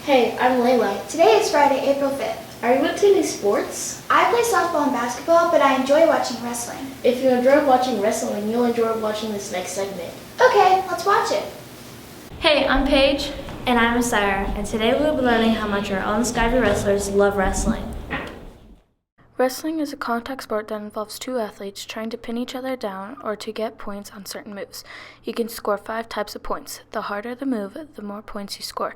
Hey, I'm Layla. Today is Friday, April 5th. Are you into any sports? I play softball and basketball, but I enjoy watching wrestling. If you enjoy watching wrestling, you'll enjoy watching this next segment. Okay, let's watch it. Hey, I'm Paige. And I'm Acyrah, and today we'll be learning how much our own Skyview wrestlers love wrestling. Wrestling is a contact sport that involves two athletes trying to pin each other down or to get points on certain moves. You can score 5 types of points. The harder the move, the more points you score.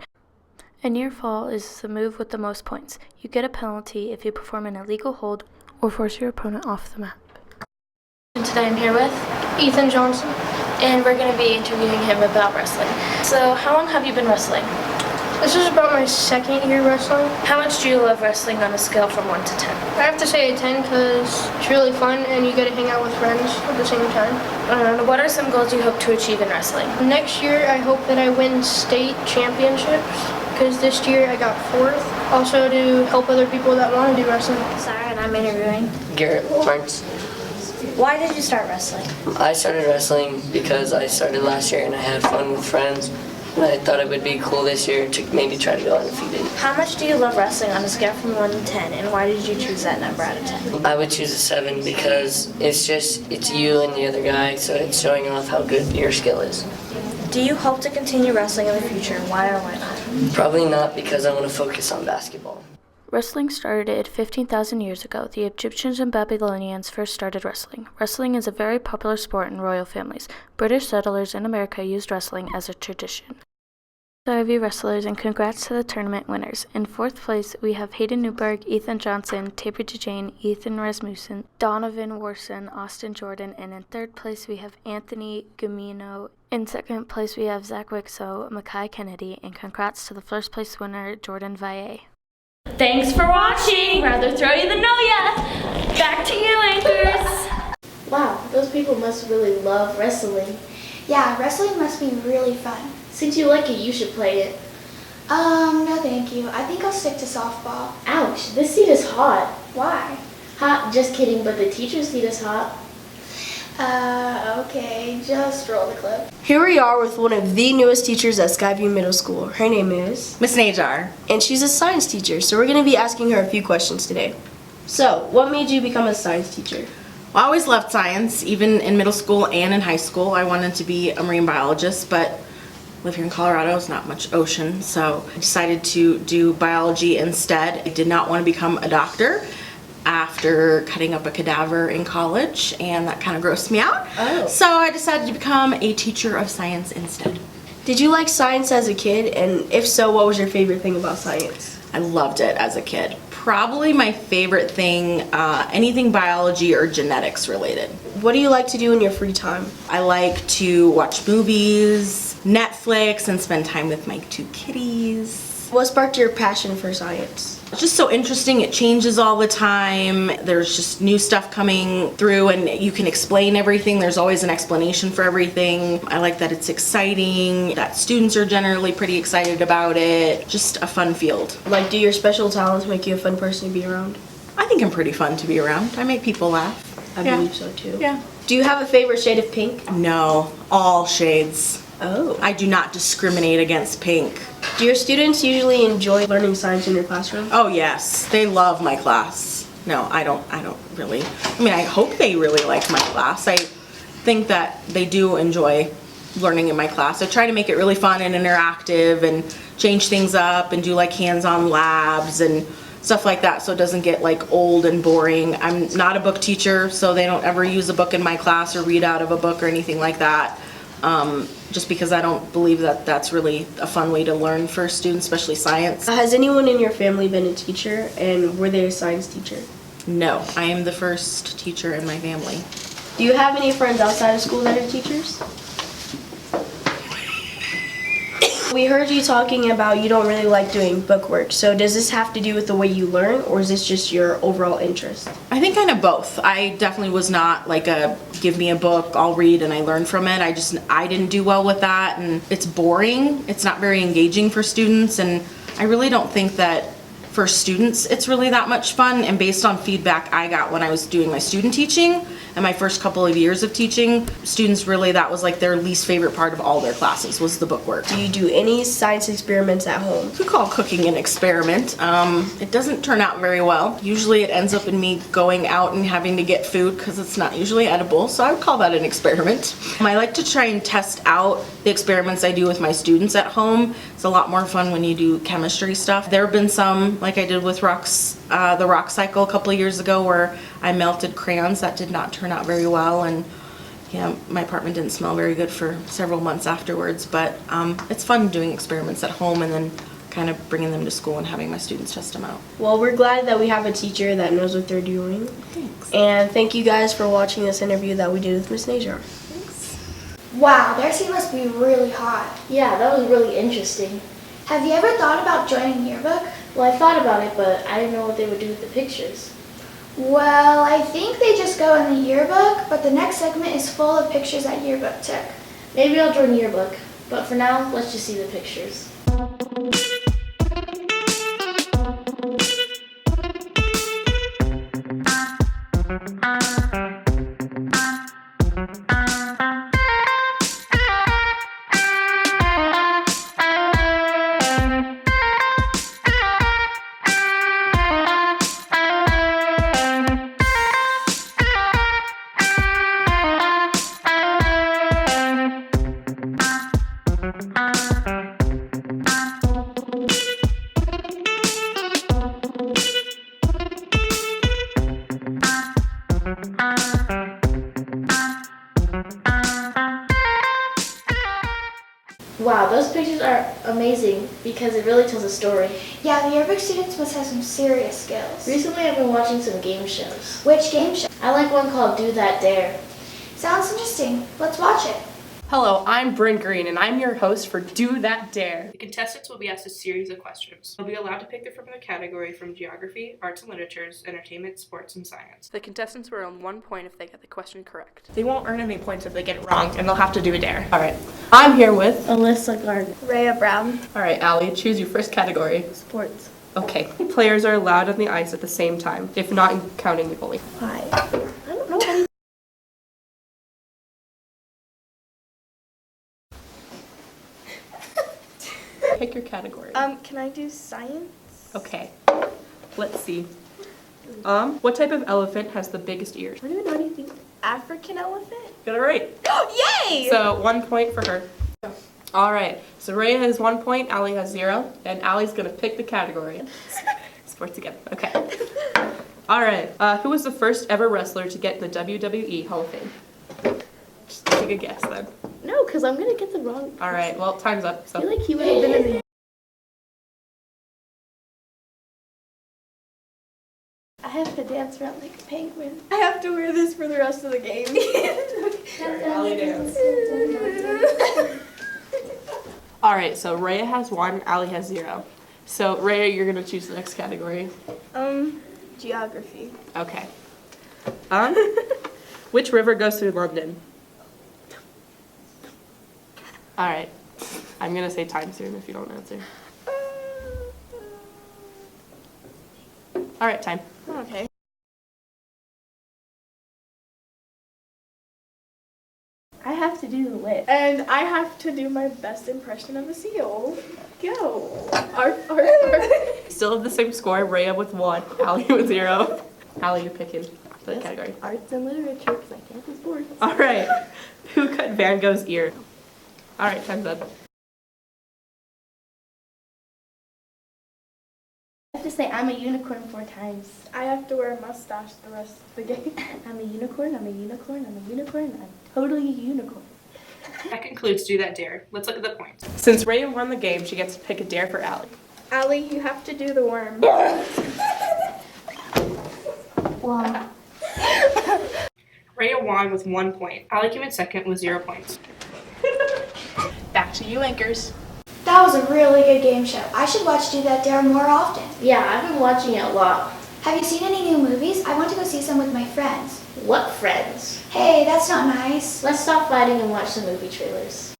A near fall is the move with the most points. You get a penalty if you perform an illegal hold or force your opponent off the map. And today I'm here with Ethan Johnson. and we're going to be interviewing him about wrestling. So, how long have you been wrestling? This is about my second year wrestling. How much do you love wrestling on a scale from 1 to 10? I have to say a 10 because it's really fun and you get to hang out with friends at the same time. What are some goals you hope to achieve in wrestling? Next year, I hope that I win state championships because this year I got 4th. Also to help other people that want to do wrestling. Sarah and I'm interviewing. Gharrett, Marks. Why did you start wrestling? I started wrestling because I started last year and I had fun with friends. And I thought it would be cool this year to maybe try to go undefeated. How much do you love wrestling on a scale from 1 to 10, and why did you choose that number out of 10? I would choose a 7 because it's you and the other guy, so it's showing off how good your skill is. Do you hope to continue wrestling in the future, and why or why not? Probably not because I want to focus on basketball. Wrestling started 15,000 years ago. The Egyptians and Babylonians first started wrestling. Wrestling is a very popular sport in royal families. British settlers in America used wrestling as a tradition. Skyview wrestlers, and congrats to the tournament winners. In 4th place, we have Hayden Newberg, Ethan Johnson, Tabor DeJane, Ethan Rasmussen, Donovan Warson, Austin Jordan, and in 3rd place, we have Anthony Gumino. In 2nd place, we have Zach Wixo, Mikey Kennedy, and congrats to the 1st place winner, Jordan Valle. Thanks for watching! Rather throw you than know ya! Back to you, anchors! Wow, those people must really love wrestling. Yeah, wrestling must be really fun. Since you like it, you should play it. No thank you. I think I'll stick to softball. Ouch, this seat is hot. Why? Hot, just kidding, but the teacher's seat is hot. Okay, just roll the clip. Here we are with one of the newest teachers at Skyview Middle School. Her name is Miss Najar. and she's a science teacher, so we're going to be asking her a few questions today. So, what made you become a science teacher? Well, I always loved science, even in middle school and in high school. I wanted to be a marine biologist, but live here in Colorado, it's not much ocean, so I decided to do biology instead. I did not want to become a doctor after cutting up a cadaver in college, and that kind of grossed me out. Oh. So I decided to become a teacher of science instead. Did you like science as a kid, and if so, what was your favorite thing about science? I loved it as a kid. Probably my favorite thing, anything biology or genetics related. What do you like to do in your free time? I like to watch movies, Netflix, and spend time with my 2 kitties. What sparked your passion for science? It's just so interesting. It changes all the time. There's just new stuff coming through and you can explain everything. There's always an explanation for everything. I like that it's exciting, that students are generally pretty excited about it. Just a fun field. Like, do your special talents make you a fun person to be around? I think I'm pretty fun to be around. I make people laugh. I believe so too. Yeah. Do you have a favorite shade of pink? No, all shades. Oh. I do not discriminate against pink. Do your students usually enjoy learning science in your classroom? Oh yes, they love my class. No, I don't really. I mean, I hope they really like my class. I think that they do enjoy learning in my class. I try to make it really fun and interactive and change things up and do like hands-on labs and stuff like that so it doesn't get like old and boring. I'm not a book teacher, so they don't ever use a book in my class or read out of a book or anything like that. Just because I don't believe that that's really a fun way to learn for students, especially science. Has anyone in your family been a teacher, and were they a science teacher? No, I am the first teacher in my family. Do you have any friends outside of school that are teachers? We heard you talking about you don't really like doing book work, so does this have to do with the way you learn, or is this just your overall interest? I think kind of both. I definitely was not like a give me a book, I'll read and I learn from it. I didn't do well with that, and it's boring. It's not very engaging for students, and I really don't think that for students it's really that much fun, and based on feedback I got when I was doing my student teaching and my first couple of years of teaching, students really, that was like their least favorite part of all their classes was the bookwork. Do you do any science experiments at home? You call cooking an experiment. It doesn't turn out very well. Usually it ends up in me going out and having to get food because it's not usually edible, so I would call that an experiment. I like to try and test out the experiments I do with my students at home. It's a lot more fun when you do chemistry stuff. There have been some, like I did with the rock cycle a couple of years ago, where I melted crayons. That did not turn out very well, and yeah, my apartment didn't smell very good for several months afterwards, but it's fun doing experiments at home and then kind of bringing them to school and having my students test them out. Well, we're glad that we have a teacher that knows what they're doing. Thanks. And thank you guys for watching this interview that we did with Miss Najar. Wow, their seat must be really hot. Yeah, that was really interesting. Have you ever thought about joining Yearbook? Well, I thought about it, but I didn't know what they would do with the pictures. Well, I think they just go in the yearbook, but the next segment is full of pictures that Yearbook took. Maybe I'll join Yearbook, but for now, let's just see the pictures. Wow, those pictures are amazing because it really tells a story. Yeah, the Yearbook students must have some serious skills. Recently, I've been watching some game shows. Which game show? I like one called Do That Dare. Sounds interesting. Let's watch it. Hello, I'm Bryn Green, and I'm your host for Do That Dare. The contestants will be asked a series of questions. They'll be allowed to pick from a category from geography, arts and literatures, entertainment, sports, and science. The contestants will earn 1 point if they get the question correct. They won't earn any points if they get it wrong, and they'll have to do a dare. All right, I'm here with Alyssa Gardner. Rhea Brown. All right, Allie, choose your first category. Sports. Okay. Players are allowed on the ice at the same time, if not counting the goalie. Why? I don't know any. Pick your category. Can I do science? Okay. Let's see. What type of elephant has the biggest ears? I don't even know anything. African elephant? Got it right. Yay! So 1 point for her. All right. So Rhea has 1 point, Allie has 0, and Allie's gonna pick the category. Sports again. Okay. All right. Who was the first ever wrestler to get the WWE Hall of Fame? Just take a guess then. No, because I'm going to get the wrong. All right. Well, time's up. I feel So like he would have been in the. I have to dance around like a penguin. I have to wear this for the rest of the game. Allie dance. All right. So Rhea has 1, Allie has 0. So Rhea, you're gonna choose the next category. Geography. Okay. Which river goes through London? All right. I'm gonna say time soon if you don't answer. All right, time. Okay. I have to do the list. And I have to do my best impression of a seal. Go. Arf, arf, arf. Still have the same score. Rhea with 1, Allie with 0. Allie, you're picking the category. Arts and literature, because I can't do sports. All right. Who cut Van Gogh's ear? All right, time's up. I have to say I'm a unicorn 4 times. I have to wear a mustache the rest of the game. I'm a unicorn, I'm a unicorn, I'm a unicorn, I'm totally a unicorn. That concludes Do That Dare. Let's look at the points. Since Rhea won the game, she gets to pick a dare for Allie. Allie, you have to do the worm. Wow. Rhea won with 1 point. Allie came in second with 0 points. Back to you, anchors. That was a really good game show. I should watch Do That Dare more often. Yeah, I've been watching it a lot. Have you seen any new movies? I want to go see some with my friends. What friends? Hey, that's not nice. Let's stop fighting and watch some movie trailers.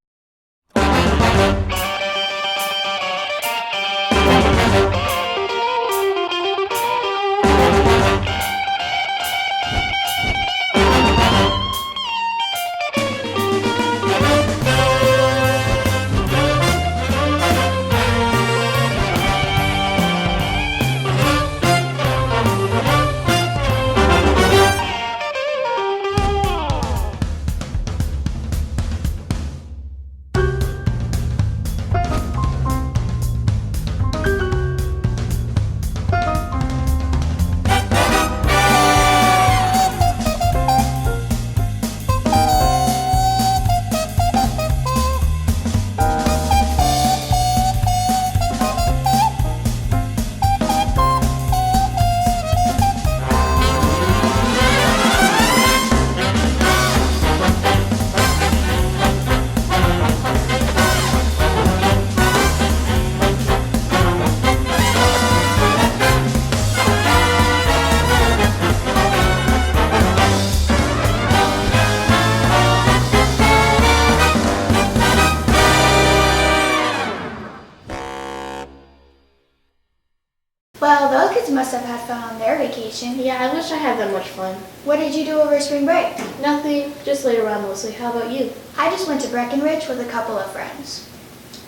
Well, those kids must have had fun on their vacation. Yeah, I wish I had that much fun. What did you do over spring break? Nothing, just laid around mostly. How about you? I just went to Breckenridge with a couple of friends.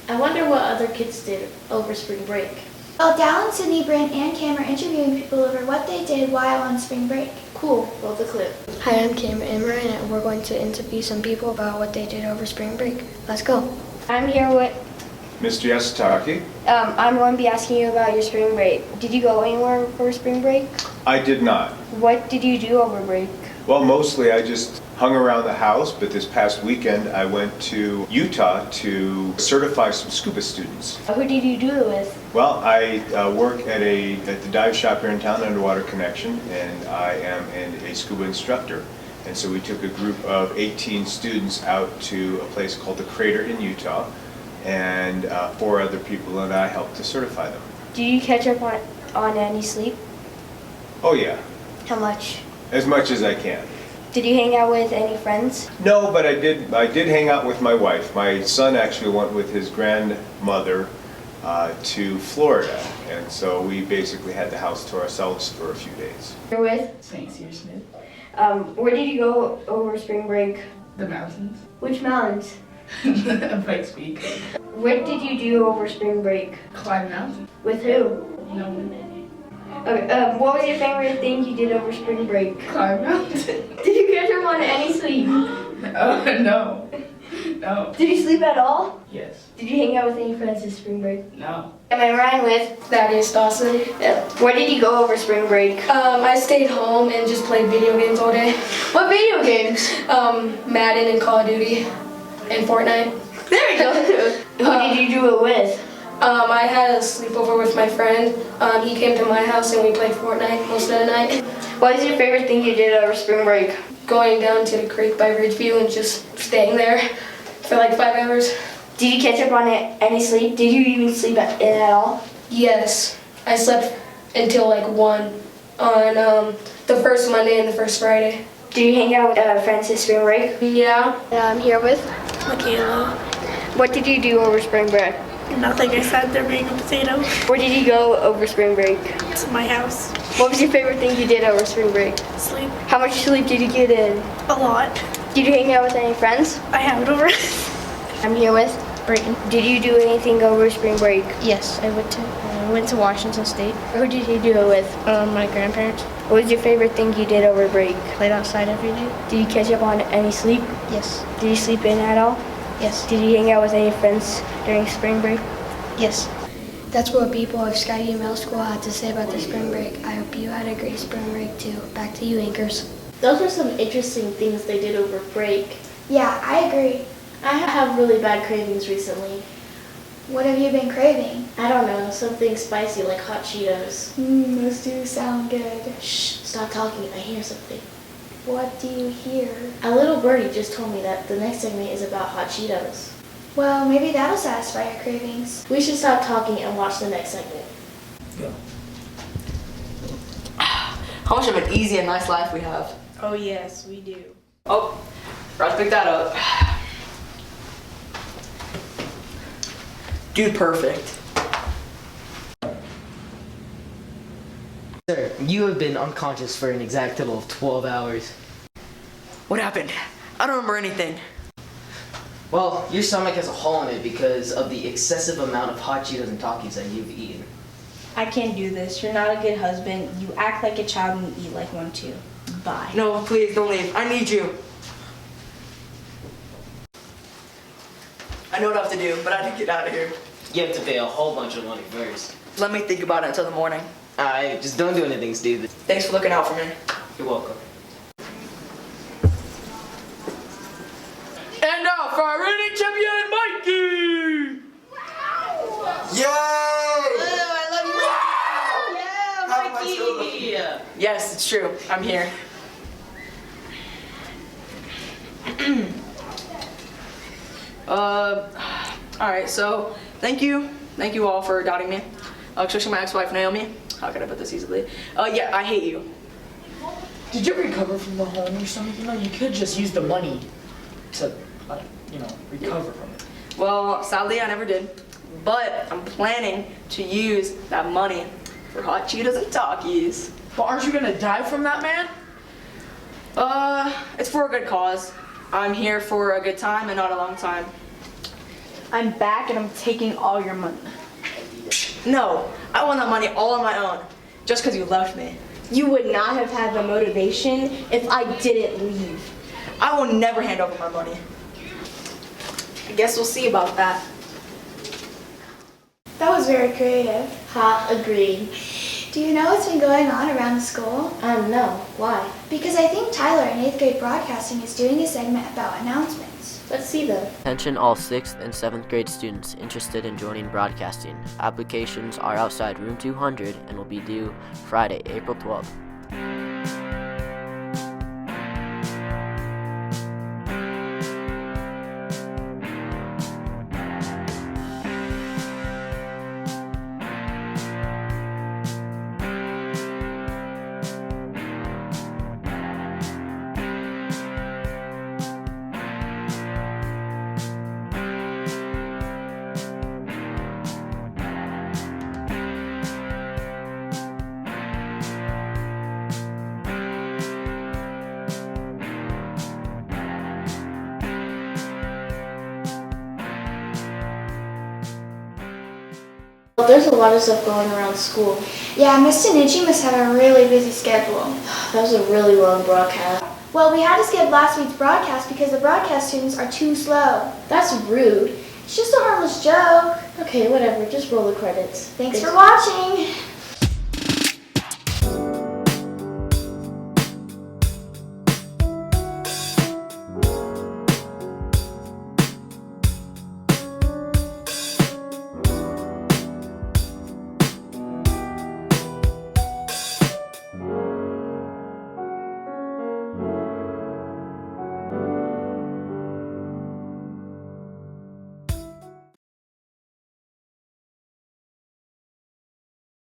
I wonder what other kids did over spring break. Well, Dallin, Sydney, Brent, and Cam are interviewing people over what they did while on spring break. Cool, roll the clip. Hi, I'm Cam Imran, and we're going to interview some people about what they did over spring break. Let's go. I'm here with, Mr. Yasutaki. I'm going to be asking you about your spring break. Did you go anywhere for spring break? I did not. What did you do over break? Well, mostly I just hung around the house, but this past weekend I went to Utah to certify some scuba students. Who did you do it with? Well, I work at the dive shop here in town, Underwater Connection, and I am a scuba instructor. And so we took a group of 18 students out to a place called the Crater in Utah, and 4 other people and I helped to certify them. Did you catch up on any sleep? Oh yeah, How much? as much as I can. Did you hang out with any friends? No, but I did hang out with my wife. My son actually went with his grandmother to Florida, and so we basically had the house to ourselves for a few days. You're with? St. Cyr Smith. Where did you go over spring break? The mountains. Which mountains? Pikes Peak. What did you do over spring break? Climb mountain. With who? No one. Okay, what was your favorite thing you did over spring break? Climb mountain. Did you catch up on any sleep? No. No. Did you sleep at all? Yes. Did you hang out with any friends this spring break? No. Am I Ryan with? That is Dawson. Yeah. Where did you go over spring break? I stayed home and just played video games all day. What video games? Madden and Call of Duty and Fortnite. There we go. Who did you do it with? I had a sleepover with my friend. He came to my house and we played Fortnite most of the night. What is your favorite thing you did over spring break? Going down to the creek by Ridgeview and just staying there for like 5 hours. Did you catch up on any sleep? Did you even sleep in at all? Yes, I slept until like 1 on the first Monday and the first Friday. Did you hang out with friends this spring break? Yeah. I'm here with Michaela. What did you do over spring break? Nothing, I sat there being a potato. Where did you go over spring break? To my house. What was your favorite thing you did over spring break? Sleep. How much sleep did you get in? A lot. Did you hang out with any friends? I have it over. I'm here with Brayton. Did you do anything over spring break? Yes, I went to Washington State. Who did you do it with? My grandparents. What was your favorite thing you did over break? Played outside every day. Did you catch up on any sleep? Yes. Did you sleep in at all? Yes. Did you hang out with any friends during spring break? Yes. That's what people of Skyview Middle School had to say about the spring break. I hope you had a great spring break too. Back to you, anchors. Those were some interesting things they did over break. Yeah, I agree. I have really bad cravings recently. What have you been craving? I don't know, something spicy like hot Cheetos. Those do sound good. Shh, stop talking, I hear something. What do you hear? A little birdie just told me that the next segment is about hot Cheetos. Well, maybe that'll satisfy your cravings. We should stop talking and watch the next segment. Go. How much of an easy and nice life we have. Oh yes, we do. Oh, forgot to pick that up. Dude, perfect. Sir, you have been unconscious for an exact total of 12 hours. What happened? I don't remember anything. Well, your stomach has a hole in it because of the excessive amount of hot Cheetos and Takis that you've eaten. I can't do this. You're not a good husband. You act like a child and you eat like one too. Bye. No, please, don't leave. I need you. I know what I have to do, but I have to get out of here. You have to pay a whole bunch of money first. Let me think about it until the morning. Alright, just don't do anything stupid. Thanks for looking out for me. You're welcome. And now for our reigning champion, Mikey! Yay! I love you. Yeah, Mikey. Yes, it's true. I'm here. Alright, so thank you all for doubting me, especially my ex-wife Naomi. How can I put this easily? Yeah, I hate you. Did you recover from the home or something? You know, you could just use the money to, recover from it. Well, sadly I never did, but I'm planning to use that money for hot Cheetos and Takis. But aren't you gonna die from that, man? It's for a good cause. I'm here for a good time and not a long time. I'm back and I'm taking all your money. No, I want that money all on my own, just because you left me. You would not have had the motivation if I didn't leave. I will never hand over my money. I guess we'll see about that. That was very creative. Ha, agreed. Do you know what's been going on around the school? No. Why? Because I think Tyler in 8th grade broadcasting is doing a segment about announcements. Let's see them. Attention all 6th and 7th grade students interested in joining broadcasting. Applications are outside room 200 and will be due Friday, April 12th. Well, there's a lot of stuff going around school. Yeah, Mr. Nichi must have a really busy schedule. That was a really long broadcast. Well, we had to skip last week's broadcast because the broadcast students are too slow. That's rude. It's just a harmless joke. Okay, whatever. Just roll the credits. Thanks for watching.